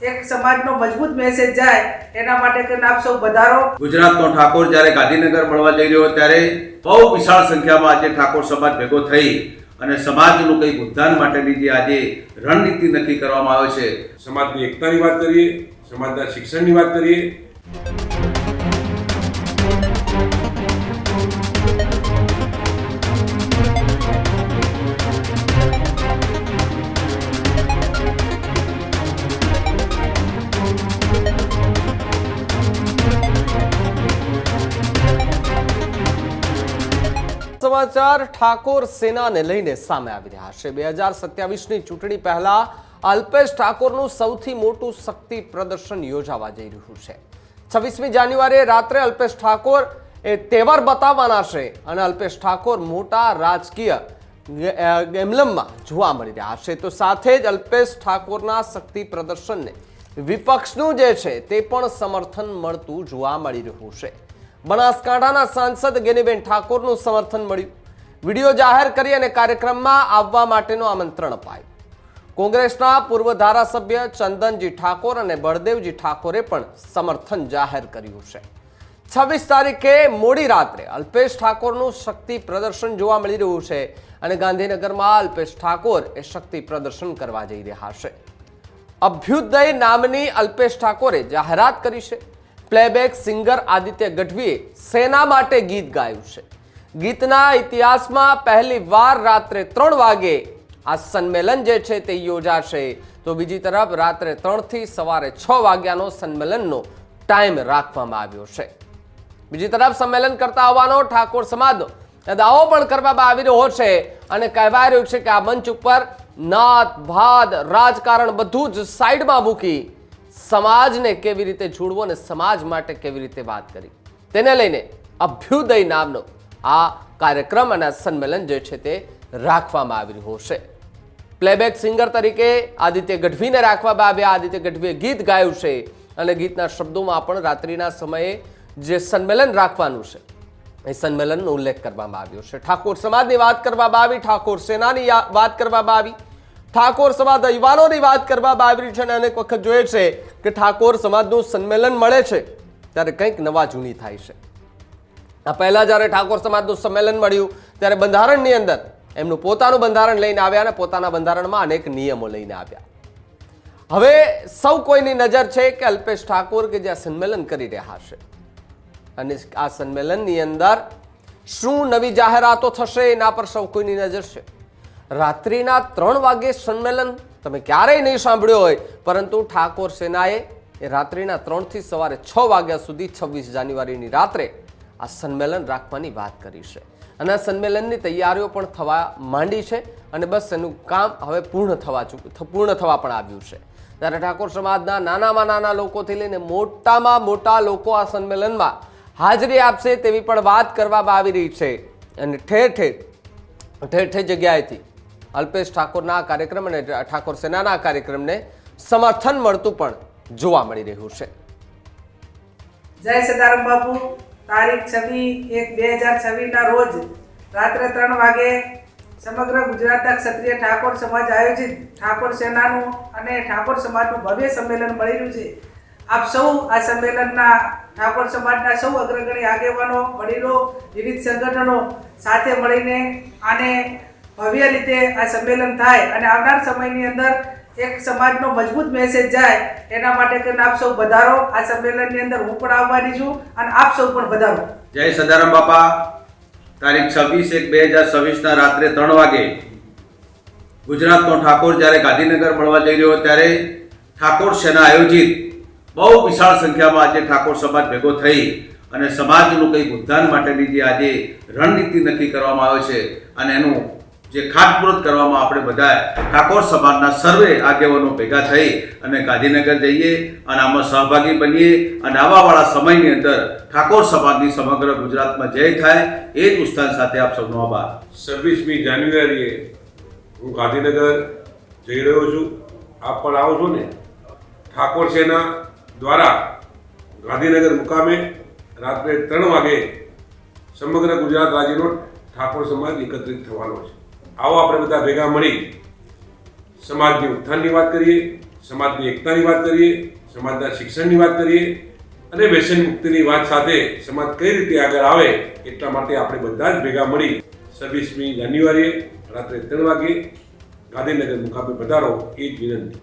એક સમાજનો મજબૂત મેસેજ જાય એના માટે કરીને આપ સૌ વધારો। ગુજરાતનો ઠાકોર જ્યારે ગાંધીનગર મળવા જઈ રહ્યો ત્યારે બહુ વિશાળ સંખ્યામાં આજે ઠાકોર સમાજ ભેગો થઈ અને સમાજનું કંઈક ઉત્થાન માટેની જે આજે રણનીતિ નક્કી કરવામાં આવે છે। સમાજની એકતાની વાત કરીએ, સમાજના શિક્ષણની વાત કરીએ। સમાચાર ઠાકોર સેનાને લઈને સામે આવી રહ્યા છે। 2027ની ચૂંટણી પહેલા અલ્પેશ ઠાકોરનું સૌથી મોટું શક્તિ પ્રદર્શન યોજાવા જઈ રહ્યું છે। 26મી જાન્યુઆરીએ રાત્રે અલ્પેશ ઠાકોર એ તેવર બતાવવાના છે અને અલ્પેશ ઠાકોર મોટા રાજકીય એમ્બલમમાં જોવા મળી રહ્યા છે। તો સાથે જ અલ્પેશ ઠાકોરના શક્તિ પ્રદર્શનને વિપક્ષનું જે છે તે પણ સમર્થન મળતું જોવા મળી રહ્યું છે। બનાસકાંઠાના સાંસદ ગેનીબેન ઠાકોરનું સમર્થન મળ્યું। વિડીયો જાહેર કરી અને કાર્યક્રમમાં આવવા માટેનું આમંત્રણ અપાયું। કોંગ્રેસના પૂર્વ ધારાસભ્ય ચંદનજી ઠાકોર અને બળદેવજી ઠાકોરે પણ સમર્થન જાહેર કર્યું છે। 26 તારીખે મોડી રાત્રે અલ્પેશ ઠાકોરનું શક્તિ પ્રદર્શન જોવા મળી રહ્યું છે અને ગાંધીનગરમાં અલ્પેશ ઠાકોર એ શક્તિ પ્રદર્શન કરવા જઈ રહ્યા છે। અભ્યુદય નામની અલ્પેશ ઠાકોરે જાહેરાત કરી છે। પ્લેબેક સિંગર આદિત્ય ગઢવીએ સેના માટે ગીત ગાયું છે। ગીતના ઇતિહાસમાં પહેલી વાર રાત્રે 3 વાગે આ સંમેલન જે છે તે યોજાશે। તો બીજી તરફ રાત્રે 3 થી સવારે 6 વાગ્યાનો સંમેલનનો ટાઈમ રાખવામાં આવ્યો છે। બીજી તરફ સંમેલન કરતા હોવાનો ઠાકોર સમાજનો દાવો પણ કરવામાં આવી રહ્યો છે અને કહેવાય રહ્યું છે કે આ મંચ ઉપર નાત ભાત રાજકારણ બધું જ સાઈડમાં મૂકી સમાજને કેવી રીતે જોડવો અને સમાજ માટે કેવી રીતે વાત કરી તેને લઈને અભ્યુદય નામનો આ કાર્યક્રમ અને સંમેલન જે છે તે રાખવામાં આવી રહ્યો છે। પ્લેબેક સિંગર તરીકે આદિત્ય ગઢવીને રાખવામાં આવ્યા। આદિત્ય ગઢવીએ ગીત ગાયું છે અને ગીતના શબ્દોમાં પણ રાત્રિના સમયે જે સંમેલન રાખવાનું છે એ સંમેલનનો ઉલ્લેખ કરવામાં આવ્યો છે। ઠાકોર સમાજની વાત કરવામાં આવી, ઠાકોર સેનાની વાત કરવામાં આવી, ઠાકોર સમાજ યુવાનોની વાત કરવામાં આવી છે અને અનેક વખત જોઈએ છે કે ઠાકોર સમાજનું સંમેલન મળે છે ત્યારે કંઈક નવા જૂની થાય છે। આ પહેલા જ્યારે ઠાકોર સમાજનું સંમેલન મળ્યું ત્યારે બંધારણની અંદર એમનું પોતાનું બંધારણ લઈને આવ્યા અને પોતાના બંધારણમાં અનેક નિયમો લઈને આવ્યા। હવે સૌ કોઈની નજર છે કે અલ્પેશ ઠાકોર કે જે આ સંમેલન કરી રહ્યા છે અને આ સંમેલનની અંદર શું નવી જાહેરાતો થશે એના પર સૌ કોઈની નજર છે। રાત્રિના 3 વાગે સંમેલન તમે ક્યારેય નહીં સાંભળ્યો હોય, પરંતુ ઠાકોર સેનાએ એ રાત્રિના 3 થી સવારે 6 વાગ્યા સુધી 26 જાન્યુઆરીની રાત્રે આ સંમેલન રાખવાની વાત કરી છે અને આ સંમેલનની તૈયારીઓ પણ થવા માંડી છે અને બસ એનું કામ હવે પૂર્ણ થવા પણ આવ્યું છે। ત્યારે ઠાકોર સમાજના નાનામાં નાના લોકોથી લઈને મોટામાં મોટા લોકો આ સંમેલનમાં હાજરી આપશે તેવી પણ વાત કરવામાં આવી રહી છે અને ઠેર ઠેર જગ્યાએથી અલ્પેશ ઠાકોરના કાર્યક્રમ અને ઠાકોર સેનાના કાર્યક્રમને સમર્થન મળતું પણ જોવા મળી રહ્યું છે। જય સદારામ બાપુ। તારીખ 26/1/2026ના રોજ રાત્રે 3 વાગે સમગ્ર ગુજરાતના ક્ષત્રિય ઠાકોર સમાજ આયોજિત ઠાકોર સેનાનું અને ઠાકોર સમાજનું ભવ્ય સંમેલન મળી રહ્યું છે। આપ સૌ આ સંમેલનના ઠાકોર સમાજના સૌ અગ્રગણી આગેવાનો, વડીલો, વિવિધ સંગઠનો સાથે મળીને આને ભવ્ય રીતે આ સંમેલન થાય અને આવનાર સમયની અંદર એક સમાજનો મજબૂત મેસેજ જાય એના માટે કરીને આપ સૌ વધારો। આ સંમેલનની અંદર હું પણ આવવાની છું અને આપ સૌ પણ વધારો। જય સદારામ બાપા। તારીખ 26/1/2026ના રાત્રે 3 વાગે ગુજરાતનો ઠાકોર જ્યારે ગાંધીનગર મળવા જઈ રહ્યો ત્યારે ઠાકોર સેના આયોજિત બહુ વિશાળ સંખ્યામાં આજે ઠાકોર સમાજ ભેગો થઈ અને સમાજનું કંઈક ઉત્થાન માટેની જે આજે રણનીતિ નક્કી કરવામાં આવે છે અને એનું જે ખાતમુહૂર્ત કરવામાં આપણે બધા ઠાકોર સમાજના સર્વે આગેવાનો ભેગા થઈ અને ગાંધીનગર જઈએ અને આમાં સહભાગી બનીએ અને આવાવાળા સમયની અંદર ઠાકોર સમાજની સમગ્ર ગુજરાતમાં જય થાય એ જ ઉત્સાહ સાથે આપ સૌનો આભાર। 26મી જાન્યુઆરીએ હું ગાંધીનગર જઈ રહ્યો છું। આપ પણ આવો છો ને। ઠાકોર સેના દ્વારા ગાંધીનગર મુકામે રાત્રે 3 વાગે સમગ્ર ગુજરાત રાજ્યનો ઠાકોર સમાજ એકત્રિત થવાનો છે। આવો આપણે બધા ભેગા મળી સમાજની ઉત્થાનની વાત કરીએ, સમાજની એકતાની વાત કરીએ, સમાજના શિક્ષણની વાત કરીએ અને વ્યસન મુક્તિની વાત સાથે સમાજ કઈ રીતે આગળ આવે એટલા માટે આપણે બધા જ ભેગા મળી 26મી જાન્યુઆરીએ રાત્રે 3 વાગે ગાંધીનગર મુકામે પધારો એ જ વિનંતી.